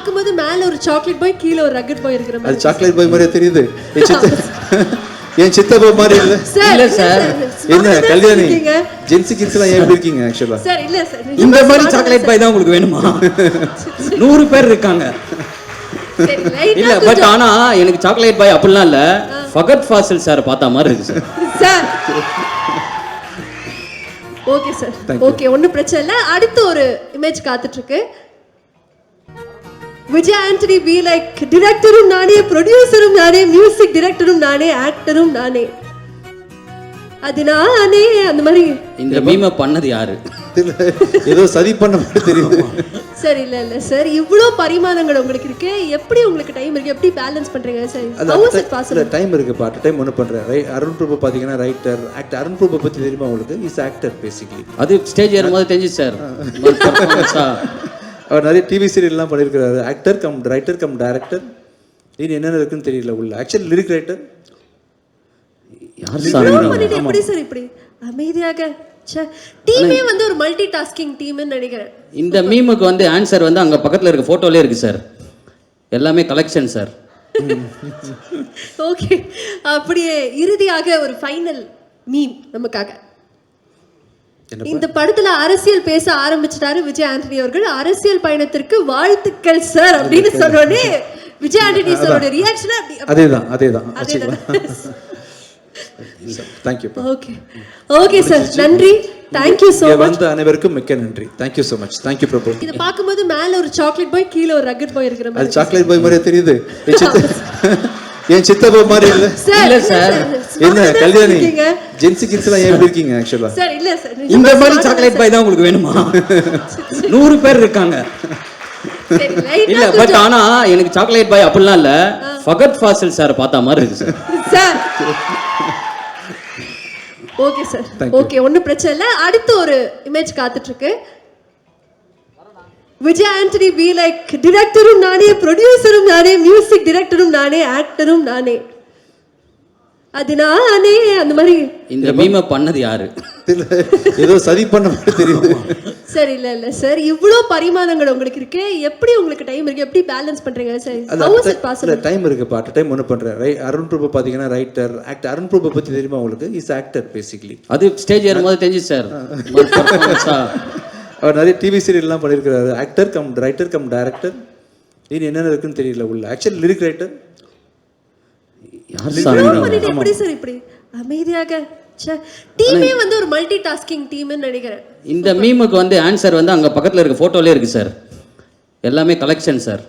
பாக்கும்போது மேல ஒரு சாக்லேட் பாய் கீழ ஒரு ரக்கட் பாய் இருக்கிற மாதிரி. அது சாக்லேட் பாய் மாதிரியே தெரியுது. என் சித்தப்பா மாதிரி இல்ல. இல்ல சார். என்ன கல்யாணி ஜென்சி கிட்ஸ் எல்லாம் எப்படி இருக்கீங்க ஆக்சுவலா? சார் இல்ல சார். இந்த மாதிரி சாக்லேட் பாய் தான் உங்களுக்கு வேணுமா? 100 பேர் இருக்காங்க. இல்ல பட் ஆனா எனக்கு சாக்லேட் பாய் அப்படிலாம் இல்ல. ஃபகத் ஃபாசில் சார் பார்த்த மாதிரி இருக்கு sir. Sir okay sir. Okay ஒண்ணும் பிரச்சனை இல்ல. அடுத்த ஒரு இமேஜ் காத்துட்டு இருக்கு. விஜய் ஆண்டனி பி லைக் டைரக்டரும் நானே, ப்ரொடியூசரும் நானே, மியூசிக் டைரக்டரும் நானே, ஆக்டரும் நானே. அது நானே அந்த மாதிரி. இந்த மீமை பண்ணது யாரு? ஏதோ சரி பண்ண மாதிரி தெரியுது. சார் இல்ல இல்ல சார், இவ்ளோ பரிமாணங்கள் உங்களுக்கு இருக்கு. எப்படி உங்களுக்கு டைம் இருக்கு? எப்படி பேலன்ஸ் பண்றீங்க sir? How is it possible? Time இருக்கு பாட் டைம் ஒன்னு பண்றேன். அருண் பிரபு பாத்தீங்கன்னா ரைட்டர், ஆக்டர். அருண் பிரபு பத்தி தெரியுமா உங்களுக்கு? Is actor basically. அது ஸ்டேஜ் ஏறும்போது தெரிஞ்சு சார். அவர் நிறைய டிவி சீரியல்லாம் பண்ணியிருக்கிறாரு. Actor come writer cum director. இது என்னென்ன இருக்குன்னு தெரியல உள்ள. Actually lyric writer. யார் சார்? எப்படி சார் இப்படி அமைதியாக? டீமே வந்து ஒரு மல்டி டாஸ்கிங் டீம்னு நினைக்கிறேன். இந்த மீமுக்கு வந்து ஆன்சர் வந்து அங்க பக்கத்துல இருக்க போட்டோலயே இருக்கு சார். எல்லாமே கலெக்ஷன் சார். ஓகே, அப்படியே இறுதியாக ஒரு ஃபைனல் மீம் நமக்காக. இந்த படத்துல அரசியல் பேச ஆரம்பிச்சிட்டாரு விஜய் ஆண்டனி அவர்கள். அரசியல் பயணத்திற்கு வாழ்த்துக்கள் சார் அப்படின்னு சொன்னோடனே விஜய் ஆண்டனி சாரோட ரியாக்ஷன் அதேதான். Thank you. Okay. Okay sir. நன்றி. Thank you so much. வந்த அனைவருக்கும் மிக்க நன்றி. Thank you so much. Thank you பிரபு. இத பாக்கும்போது மேல ஒரு சாக்லேட் பாய் கீழ ஒரு ரக்கட் பாய் இருக்கிற மாதிரி. அது சாக்லேட் பாய் மாதிரியே தெரியுது. என் சித்தப்பா மாதிரி இல்ல. இல்ல சார். என்ன கல்யாணி ஜென்சி கிட்ஸ் எல்லாம் எப்படி இருக்கீங்க ஆக்சுவலா? சார் இல்ல சார். இந்த மாதிரி சாக்லேட் பாய் தான் உங்களுக்கு வேணுமா? 100 பேர் இருக்காங்க. இல்ல பட் ஆனா எனக்கு சாக்லேட் பாய் அப்படிலாம் இல்ல. ஃபகத் ஃபாசில் சார் பார்த்த மாதிரி இருக்கு sir. Sir okay sir. Okay ஒண்ணும் பிரச்சனை இல்ல. அடுத்த ஒரு இமேஜ் காத்துட்டு இருக்கு. விஜய் ஆண்டனி பி லைக் டைரக்டரும் நானே, ப்ரொடியூசரும் நானே, மியூசிக் டைரக்டரும் நானே, ஆக்டரும் நானே. அது நானே அந்த மாதிரி. இந்த மீமை பண்ணது யாரு? ஏதோ சரி பண்ண மாதிரி தெரியுது. சார் இல்ல இல்ல சார், இவ்ளோ பரிமாணங்கள் உங்களுக்கு இருக்கு. எப்படி உங்களுக்கு டைம் இருக்கு? எப்படி பேலன்ஸ் பண்றீங்க sir? How is it possible? Time இருக்கு பாட் டைம் ஒன்னு பண்றேன். அருண் பிரபு பாத்தீங்கன்னா ரைட்டர், ஆக்டர். அருண் பிரபு பத்தி தெரியுமா உங்களுக்கு? Is actor basically. அது ஸ்டேஜ் ஏறும்போது தெரிஞ்சு சார். அவர் நிறைய டிவி சீரியல்லாம் பண்ணியிருக்கிறாரு. Actor come writer cum director. இது என்னென்ன இருக்குன்னு தெரியல உள்ள. Actually lyric writer. யார் சார்? எப்படி சார் இப்படி அமைதியாக? டீமே வந்து ஒரு மல்டி டாஸ்கிங் டீம்னு நினைக்கிறேன். இந்த மீமுக்கு வந்து ஆன்சர் வந்து அங்க பக்கத்துல இருக்க போட்டோலயே இருக்கு சார். எல்லாமே கலெக்ஷன் சார்.